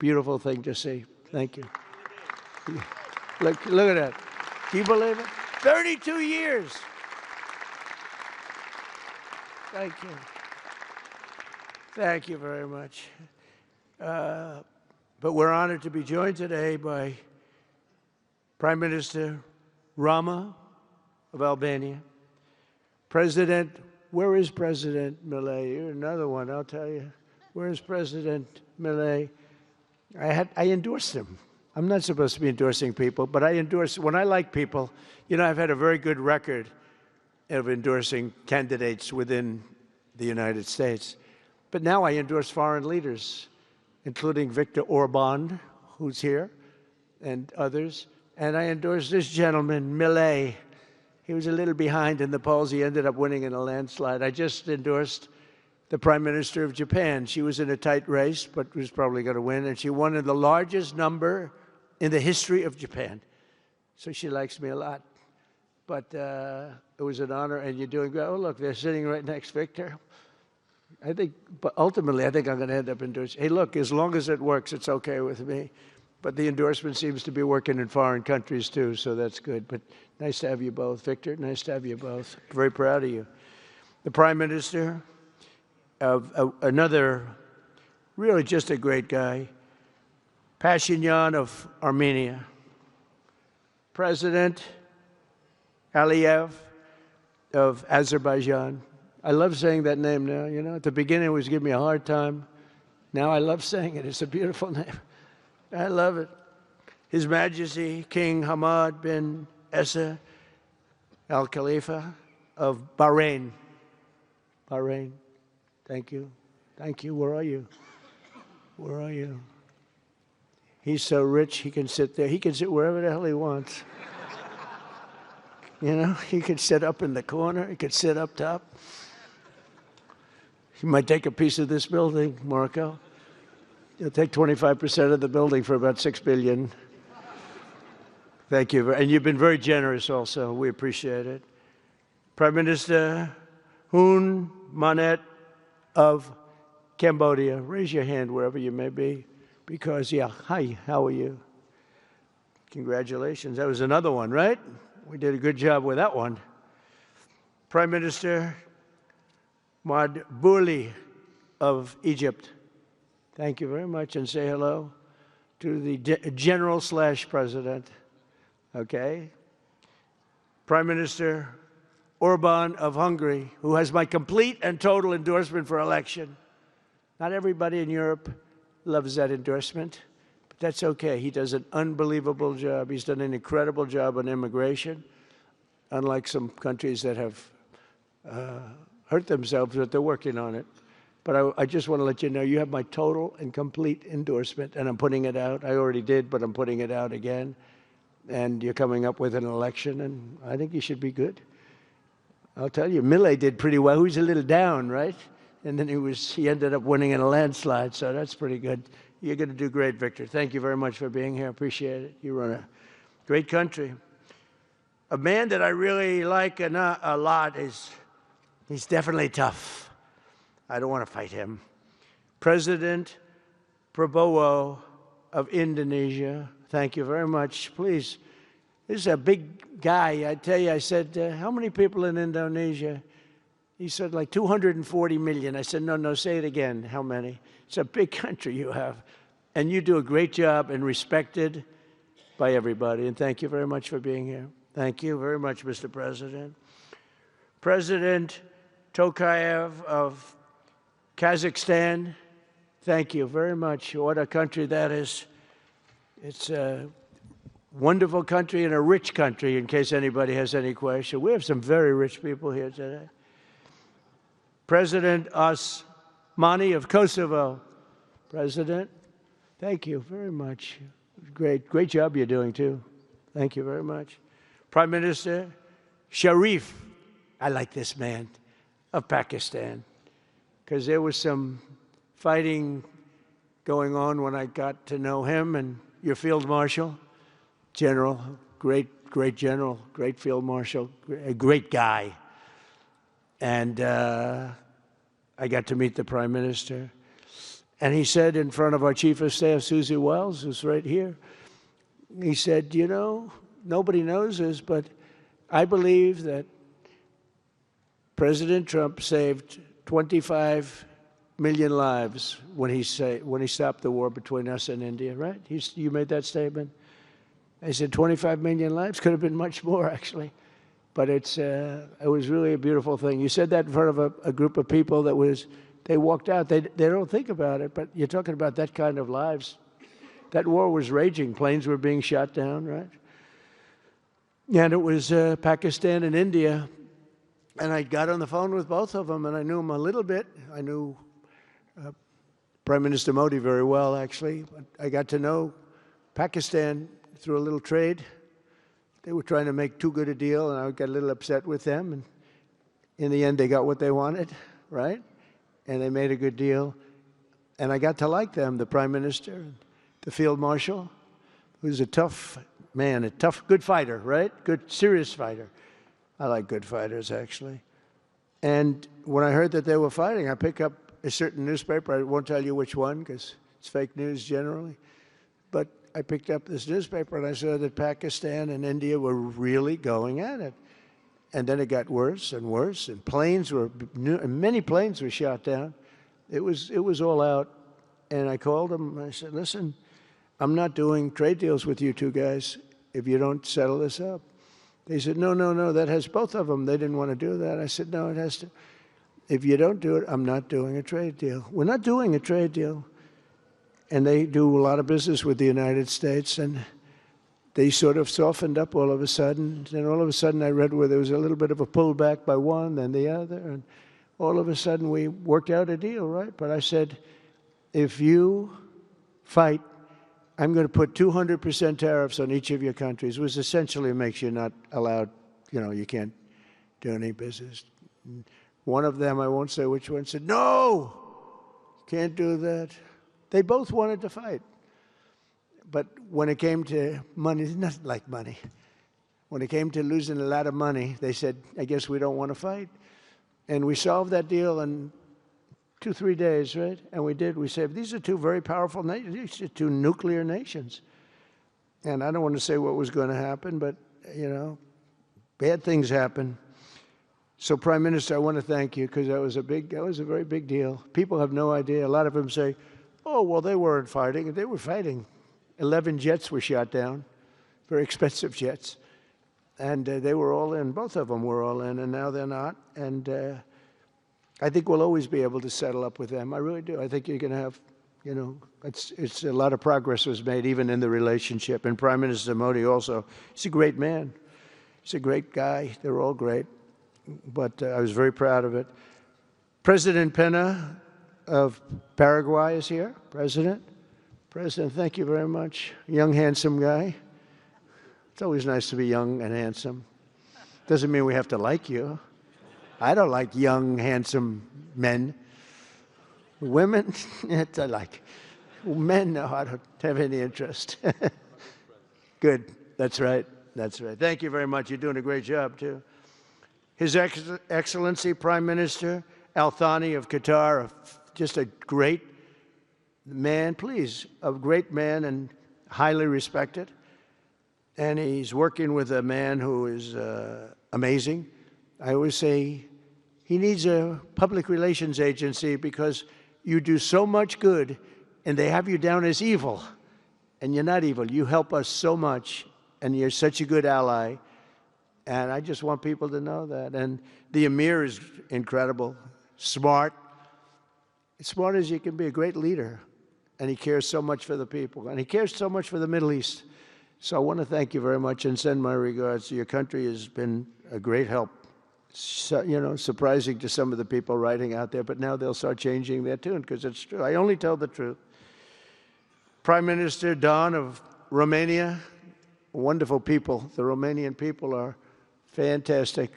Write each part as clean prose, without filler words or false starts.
Beautiful thing to see. Thank you. Look at that. Can you believe it? 32 years. Thank you. Thank you very much. But we're honored to be joined today by Prime Minister Rama of Albania. President, where is President Milei? You're another one, I'll tell you. Where is President Milei? I endorsed him. I'm not supposed to be endorsing people, but I endorse, when I like people, you know, I've had a very good record of endorsing candidates within the United States. But now I endorse foreign leaders, including Viktor Orban, who's here, and others. And I endorse this gentleman, Milei. He was a little behind in the polls. He ended up winning in a landslide. I just endorsed the Prime Minister of Japan. She was in a tight race, but was probably going to win. And she won in the largest number in the history of Japan. So she likes me a lot. But it was an honor, and you're doing great. Oh, look, they're sitting right next, Victor. I think, but ultimately, I think I'm going to end up endorsing. Hey, look, as long as it works, it's okay with me. But the endorsement seems to be working in foreign countries, too, so that's good. But nice to have you both. Victor, nice to have you both. Very proud of you. The Prime Minister of another, really just a great guy, Pashinyan of Armenia. President Aliyev of Azerbaijan. I love saying that name now, you know. At the beginning, it was giving me a hard time. Now I love saying it. It's a beautiful name. I love it. His Majesty King Hamad bin Isa Al Khalifa of Bahrain. Bahrain. Thank you. Thank you. Where are you? Where are you? He's so rich, he can sit there. He can sit wherever the hell he wants. You know, he could sit up in the corner. He could sit up top. He might take a piece of this building, Marco. He'll take 25% of the building for about $6 billion. Thank you. And you've been very generous also. We appreciate it. Prime Minister Hun Manet of Cambodia. Raise your hand wherever you may be. Because, yeah, hi, how are you? Congratulations. That was another one, right? We did a good job with that one. Prime Minister Madbouli of Egypt. Thank you very much, and say hello to the General/President. Okay. Prime Minister Orban of Hungary, who has my complete and total endorsement for election. Not everybody in Europe loves that endorsement, but that's okay. He does an unbelievable job. He's done an incredible job on immigration, unlike some countries that have hurt themselves, but they're working on it. But I just want to let you know, you have my total and complete endorsement, and I'm putting it out. I already did, but I'm putting it out again. And you're coming up with an election, and I think you should be good. I'll tell you, Milei did pretty well. He was a little down, right? And then he ended up winning in a landslide, so that's pretty good. You're going to do great, Victor. Thank you very much for being here. Appreciate it. You run a great country. A man that I really like a lot is, he's definitely tough. I don't want to fight him. President Prabowo of Indonesia. Thank you very much. Please, this is a big guy. I tell you, I said, how many people in Indonesia? He said, like 240 million. I said, no, say it again. How many? It's a big country you have. And you do a great job and respected by everybody. And thank you very much for being here. Thank you very much, Mr. President. President Tokayev of Kazakhstan, thank you very much. What a country that is. It's a wonderful country and a rich country, in case anybody has any question. We have some very rich people here today. President Osmani of Kosovo. President, thank you very much. Great job you're doing, too. Thank you very much. Prime Minister Sharif, I like this man, of Pakistan, because there was some fighting going on when I got to know him, and your Field Marshal, General, great General, great Field Marshal, a great guy. And I got to meet the Prime Minister. And he said in front of our Chief of Staff, Susie Wiles, who's right here, he said, you know, nobody knows this, but I believe that President Trump saved 25 million lives when he stopped the war between us and India, right? You made that statement? I said 25 million lives. Could have been much more, actually. But it was really a beautiful thing. You said that in front of a group of people they walked out. They don't think about it, but you're talking about that kind of lives. That war was raging. Planes were being shot down, right? And it was Pakistan and India. And I got on the phone with both of them, and I knew them a little bit. I knew Prime Minister Modi very well, actually. But I got to know Pakistan through a little trade. They were trying to make too good a deal, and I got a little upset with them. And in the end, they got what they wanted, right? And they made a good deal. And I got to like them, the Prime Minister, the Field Marshal, who's a tough man, a tough, good fighter, right? Good, serious fighter. I like good fighters, actually. And when I heard that they were fighting, I picked up a certain newspaper. I won't tell you which one, because it's fake news generally. But I picked up this newspaper, and I saw that Pakistan and India were really going at it. And then it got worse and worse, and many planes were shot down. It was all out. And I called them, and I said, listen, I'm not doing trade deals with you two guys if you don't settle this up. They said, no, that has both of them. They didn't want to do that. I said, no, it has to. If you don't do it, I'm not doing a trade deal. We're not doing a trade deal. And they do a lot of business with the United States, and they sort of softened up all of a sudden. And all of a sudden, I read where there was a little bit of a pullback by one, then the other, and all of a sudden, we worked out a deal, right? But I said, if you fight, I'm going to put 200% tariffs on each of your countries, which essentially makes you not allowed, you can't do any business. One of them, I won't say which one, said, no, can't do that. They both wanted to fight. But when it came to money, it's nothing like money. When it came to losing a lot of money, they said, I guess we don't want to fight. And we solved that deal in 2-3 days, right? And we did. We said, these are two very powerful nations. These are two nuclear nations. And I don't want to say what was going to happen, but, bad things happen. So, Prime Minister, I want to thank you, because that was a very big deal. People have no idea. A lot of them say, oh, well, they weren't fighting. They were fighting. 11 jets were shot down, very expensive jets. And they were all in. Both of them were all in, and now they're not. And I think we'll always be able to settle up with them. I really do. I think you're going to have, it's a lot of progress was made even in the relationship. And Prime Minister Modi also, he's a great man. He's a great guy. They're all great. But I was very proud of it. President Pena of Paraguay is here. President, thank you very much. Young, handsome guy. It's always nice to be young and handsome. Doesn't mean we have to like you. I don't like young, handsome men. Women, I like. Men, no, I don't have any interest. Good. That's right. Thank you very much. You're doing a great job, too. His Excellency Prime Minister Al Thani of Qatar, just a great man, a great man and highly respected. And he's working with a man who is amazing. I always say he needs a public relations agency, because you do so much good and they have you down as evil. And you're not evil. You help us so much, and you're such a good ally. And I just want people to know that. And the Emir is incredible, smart. As smart as you can be, a great leader. And he cares so much for the people. And he cares so much for the Middle East. So I want to thank you very much and send my regards. Your country has been a great help. So, surprising to some of the people writing out there, but now they'll start changing their tune, because it's true. I only tell the truth. Prime Minister Don of Romania, wonderful people. The Romanian people are fantastic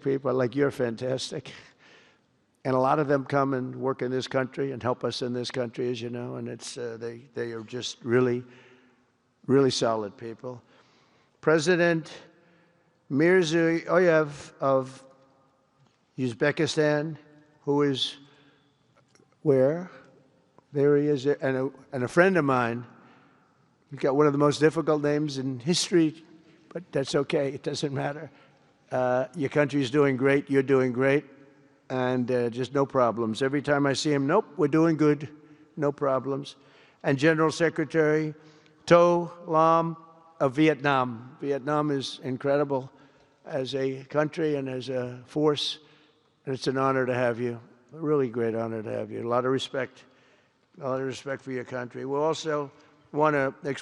people, like you're fantastic. And a lot of them come and work in this country and help us in this country, as you know, and it's they are just really, really solid people. President Mirziyoyev of Uzbekistan, who is where? There he is, and a friend of mine. He's got one of the most difficult names in history, but that's okay. It doesn't matter. Your country's doing great. You're doing great. And just no problems. Every time I see him, nope, we're doing good. No problems. And General Secretary To Lam of Vietnam. Vietnam is incredible as a country and as a force. And it's an honor to have you. A really great honor to have you. A lot of respect. A lot of respect for your country. We also want to express